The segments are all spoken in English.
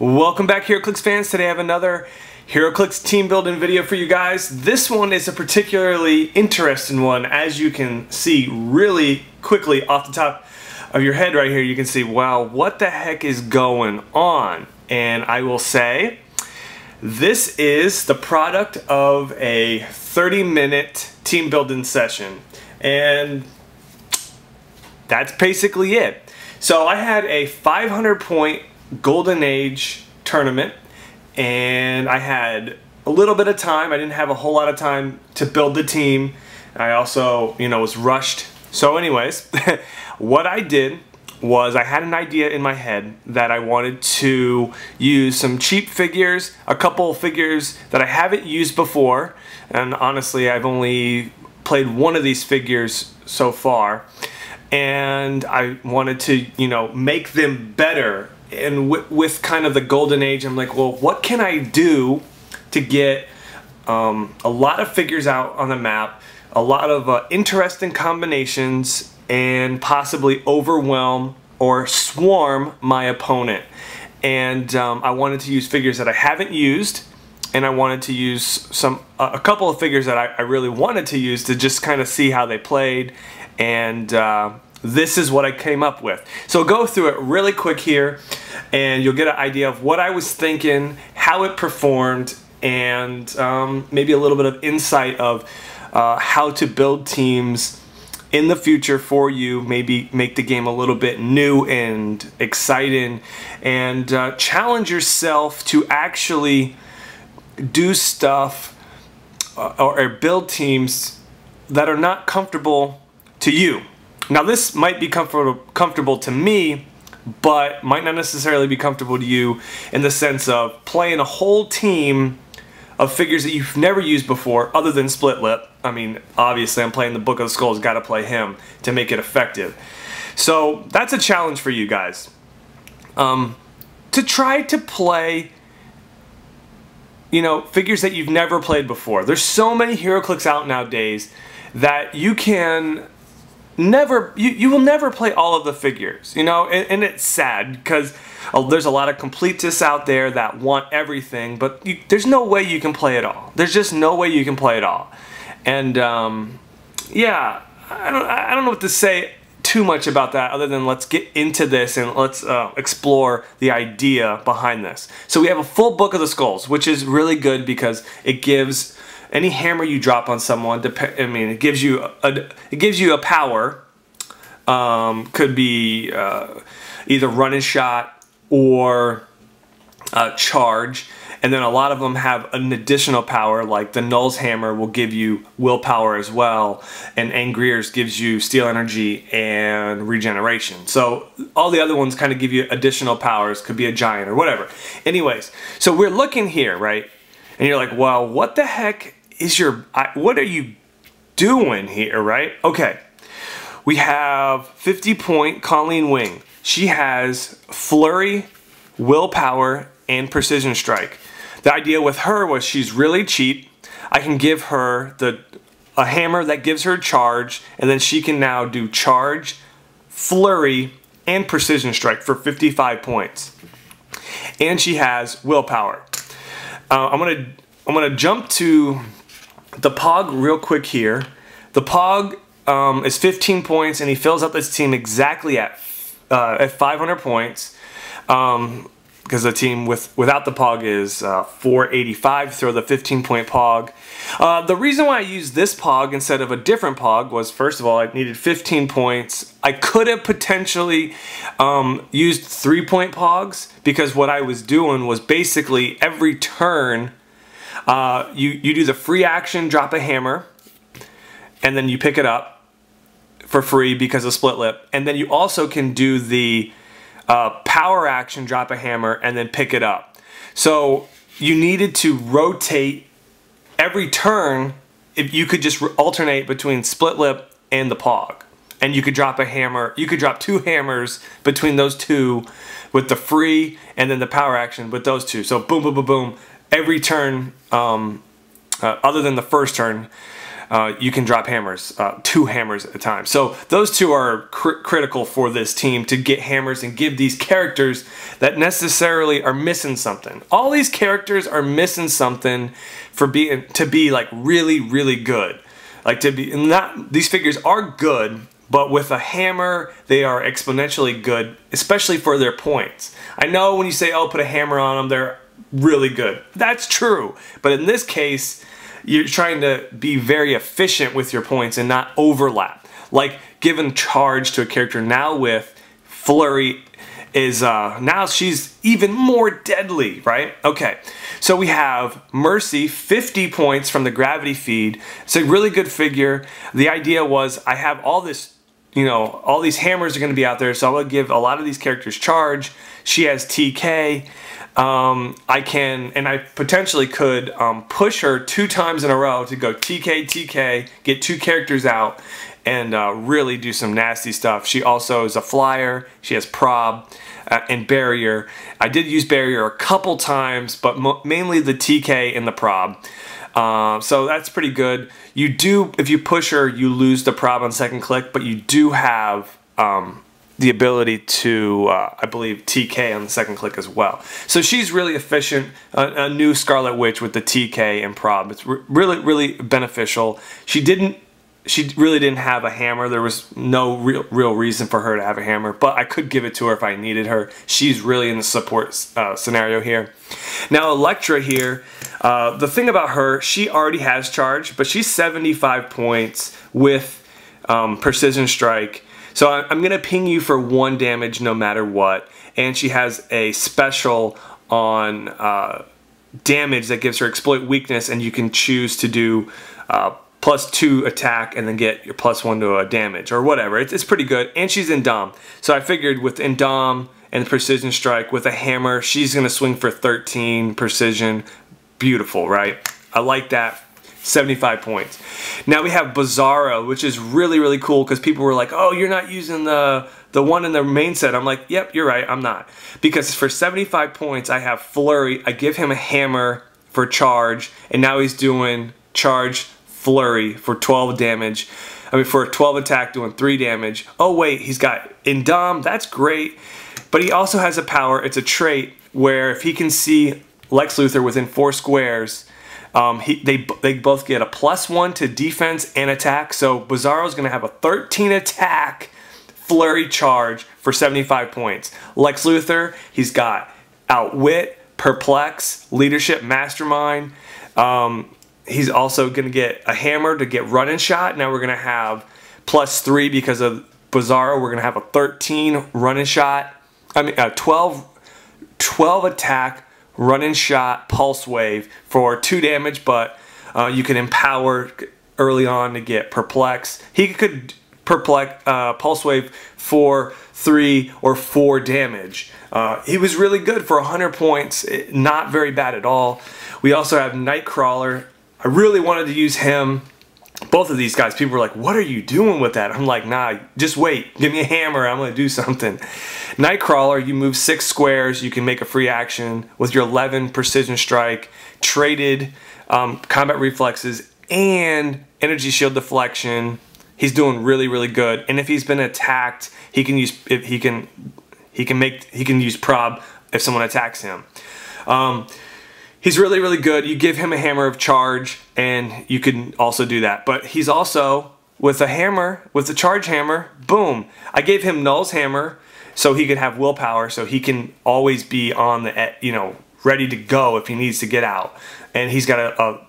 Welcome back, Heroclix fans. Today I have another Heroclix team building video for you guys. This one is a particularly interesting one. As you can see really quickly off the top of your head right here, you can see, wow, what the heck is going on? And I will say, this is the product of a 30-minute team building session. And that's basically it. So I had a 500-point Golden Age tournament, and I had a little bit of time. I didn't have a whole lot of time to build the team. I also, was rushed. So anyways, what I did was I had an idea in my head that I wanted to use some cheap figures, a couple figures that I haven't used before, and honestly I've only played one of these figures so far, and I wanted to, make them better. And with kind of the Golden Age, I'm like, well, what can I do to get a lot of figures out on the map, a lot of interesting combinations, and possibly overwhelm or swarm my opponent. And I wanted to use figures that I haven't used, and I wanted to use a couple of figures that I really wanted to use to just kind of see how they played. And this is what I came up with. So go through it really quick here, and you'll get an idea of what I was thinking, how it performed, and maybe a little bit of insight of how to build teams in the future for you, maybe make the game a little bit new and exciting, and challenge yourself to actually do stuff or build teams that are not comfortable to you. Now this might be comfortable to me, but might not necessarily be comfortable to you in the sense of playing a whole team of figures that you've never used before other than Split Lip. I mean, obviously I'm playing the Book of the Skulls, got to play him to make it effective. So that's a challenge for you guys. To try to play, figures that you've never played before. There's so many Heroclix out nowadays that you can you will never play all of the figures, and it's sad because there's a lot of completists out there that want everything, but there's no way you can play it all. There's just no way you can play it all. And yeah, I don't know what to say too much about that other than let's get into this and let's explore the idea behind this. So we have a full Book of the Skulls, which is really good because it gives any hammer you drop on someone, it gives you a power. Could be either run and shot or charge, and then a lot of them have an additional power, like the Null's hammer will give you willpower as well, and Angrier's gives you steel energy and regeneration. So all the other ones kind of give you additional powers, could be a giant or whatever. Anyways, so we're looking here, right? And you're like, well, what the heck is what are you doing here, right? Okay, we have 50-point Colleen Wing. She has flurry, willpower, and precision strike. The idea with her was she's really cheap. I can give her a hammer that gives her charge, and then she can now do charge, flurry, and precision strike for 55 points. And she has willpower. I'm gonna jump to the Pog real quick here. The Pog is 15 points, and he fills up this team exactly at 500 points. Because the team without the Pog is 485. Throw the 15-point Pog. The reason why I used this Pog instead of a different Pog was, first of all, I needed 15 points. I could have potentially used 3-point Pogs, because what I was doing was basically every turn you do the free action, drop a hammer, and then you pick it up for free because of Split Lip. And then you also can do the power action, drop a hammer, and then pick it up. So you needed to rotate every turn. If you could just alternate between Split Lip and the Pog, and you could drop a hammer. You could drop 2 hammers between those two with the free and then the power action with those two. So boom, boom, boom, boom. Every turn, other than the first turn, you can drop hammers, 2 hammers at a time. So those 2 are critical for this team to get hammers and give these characters that necessarily are missing something. All these characters are missing something to be like really good. Like these figures are good, but with a hammer, they are exponentially good, especially for their points. I know when you say, oh, put a hammer on them, they're really good. That's true. But in this case, you're trying to be very efficient with your points and not overlap. Like giving charge to a character now with flurry is, now she's even more deadly, right? Okay, so we have Mercy, 50 points from the gravity feed. It's a really good figure. The idea was I have all this, you know, all these hammers are going to be out there, so I'm going to give a lot of these characters charge. She has TK. I potentially could push her 2 times in a row to go TK, TK, get 2 characters out, and really do some nasty stuff. She also is a flyer. She has prob and barrier. I did use barrier a couple times, but mainly the TK and the prob. So that's pretty good. You do, if you push her, you lose the prob on second click, but you do have the ability to, I believe, TK on the second click as well. So she's really efficient, a new Scarlet Witch with the TK and prob. It's really beneficial. She really didn't have a hammer. There was no real reason for her to have a hammer, but I could give it to her if I needed her. She's really in the support scenario here. Now Elektra here, the thing about her, she already has charge, but she's 75 points with Precision Strike. So I'm going to ping you for 1 damage no matter what, and she has a special on damage that gives her exploit weakness, and you can choose to do +2 attack and then get your +1 to a damage or whatever. It's pretty good, and she's in Dom. So I figured with Dom and Precision Strike with a hammer, she's going to swing for 13 precision. Beautiful, right? I like that. 75 points. Now we have Bizarro, which is really cool because people were like, oh, you're not using the one in the main set. I'm like, yep, you're right, I'm not. Because for 75 points, I have Flurry. I give him a hammer for charge, and now he's doing charge Flurry for 12 damage. I mean, for a 12 attack, doing 3 damage. Oh wait, he's got Indom, that's great. But he also has a power, it's a trait, where if he can see Lex Luthor within 4 squares, they both get a +1 to defense and attack. So Bizarro's going to have a 13 attack flurry charge for 75 points. Lex Luthor, he's got Outwit, Perplex, Leadership, Mastermind. He's also going to get a hammer to get run and shot. Now we're going to have +3 because of Bizarro. We're going to have a 13 run and shot. I mean, 12 attack run and shot pulse wave for 2 damage, but you can empower early on to get perplex. He could pulse wave for 3 or 4 damage. He was really good for 100 points, not very bad at all. We also have Nightcrawler. I really wanted to use him. Both of these guys, people were like, what are you doing with that? I'm like, nah, just wait. Give me a hammer. I'm going to do something. Nightcrawler, you move 6 squares. You can make a free action with your 11 precision strike, traded combat reflexes, and energy shield deflection. He's doing really good. And if he's been attacked, he can use use prob if someone attacks him. He's really good. You give him a hammer of charge, and you can also do that. But he's also, with a hammer, with the charge hammer, boom. I gave him Null's hammer so he could have willpower, so he can always be on the, you know, ready to go if he needs to get out. And he's got a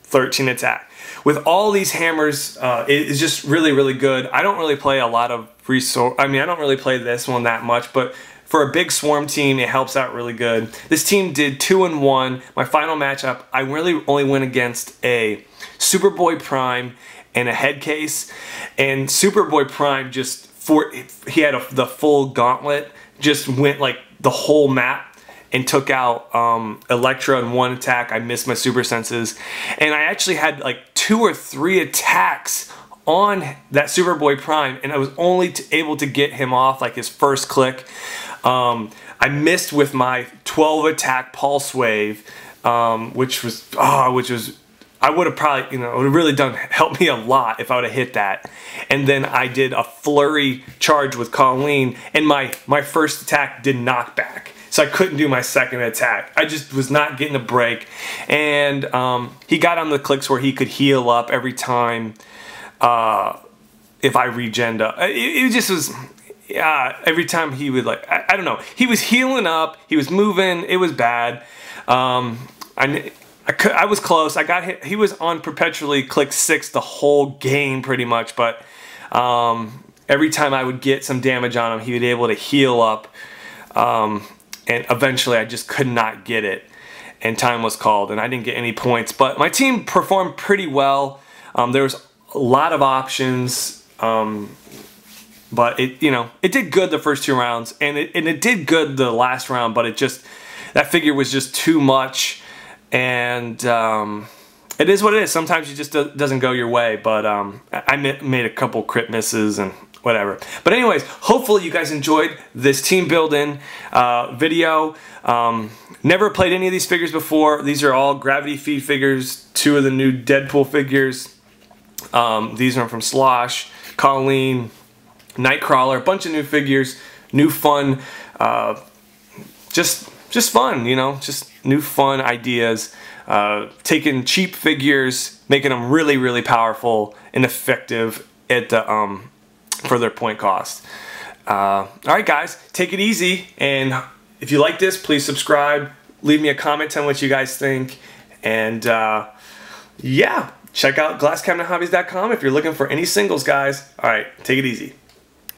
13 attack. With all these hammers, it's just really good. I don't really play a lot of resource. I mean, I don't really play this one that much, but for a big swarm team, it helps out really good. This team did 2-1. My final matchup, I really only went against a Superboy Prime and a head case. And Superboy Prime he had the full gauntlet, just went like the whole map and took out Elektra in 1 attack. I missed my super senses. And I actually had like 2 or 3 attacks on that Superboy Prime, and I was only able to get him off like his first click. I missed with my 12 attack pulse wave, which was I would have probably, you know, it would have really helped me a lot if I would have hit that. And then I did a flurry charge with Colleen, and my first attack did knock back. So I couldn't do my second attack. I just was not getting a break. And he got on the clicks where he could heal up every time if I regened up. It just was, every time he would like, I don't know. He was healing up, he was moving, it was bad. I was close. I got hit. He was on perpetually click 6 the whole game pretty much, but every time I would get some damage on him, he would be able to heal up, and eventually I just could not get it, and time was called, and I didn't get any points. But my team performed pretty well. There was a lot of options, but it did good the first 2 rounds, and it did good the last round, but that figure was just too much. And it is what it is. Sometimes it just doesn't go your way, but I made a couple crit misses and whatever. But anyways, hopefully you guys enjoyed this team building video. Never played any of these figures before. These are all gravity feed figures, 2 of the new Deadpool figures. These are from Slosh, Colleen, Nightcrawler, a bunch of new figures, new fun, just fun, you know, just new fun ideas, taking cheap figures, making them really, really powerful and effective at the, for their point cost. Alright guys, take it easy, and if you like this, please subscribe, leave me a comment on what you guys think, and yeah, check out glasscabinethobbies.com if you're looking for any singles, guys. Alright, take it easy.